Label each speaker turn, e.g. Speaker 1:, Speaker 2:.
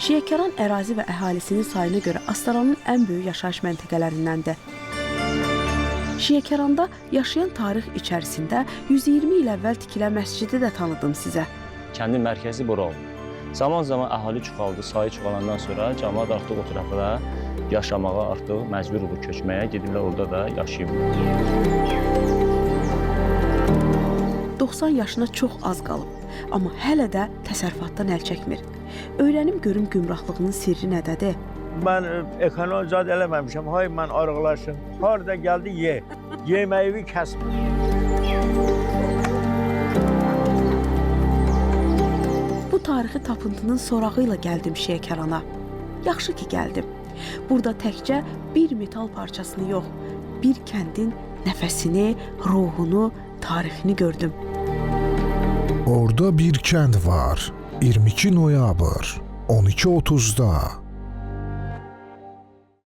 Speaker 1: Şiyəkəran ərazi və əhalisinin sayına görə Astaranın ən böyük yaşayış məntəqələrindəndir. Şiyəkəranda yaşayan tarix içərisində 120 il əvvəl tikilən məscidi də tanıdım sizə.
Speaker 2: Kəndin mərkəzi bura oldu. Zaman-zaman əhali çoxaldı, sayı çoxalandan sonra cəmaət artıq o tərəfə yaşamağa artıq məcbur olur köçməyə, gedirlər orada da yaşayıb.
Speaker 1: 90 yaşına çox az qalıb, amma hələ də təsərrüfatdan əl çəkmir. Öyrənim görüm gümrahlığının sirri nədədir?
Speaker 3: Mən ekonom zad eləməmişəm, hay mən arıqlaşım. Harada gəldi ye, yeməyi kəsmir.
Speaker 1: Bu tarixi tapıntının sorağı ilə gəldim Şiyəkərana. Yaxşı ki gəldim. Burada təkcə bir metal parçasını yox, bir kəndin nəfəsini, ruhunu, tarixini gördüm.
Speaker 4: Orada bir kənd var. 22 noyabr 12:30-da.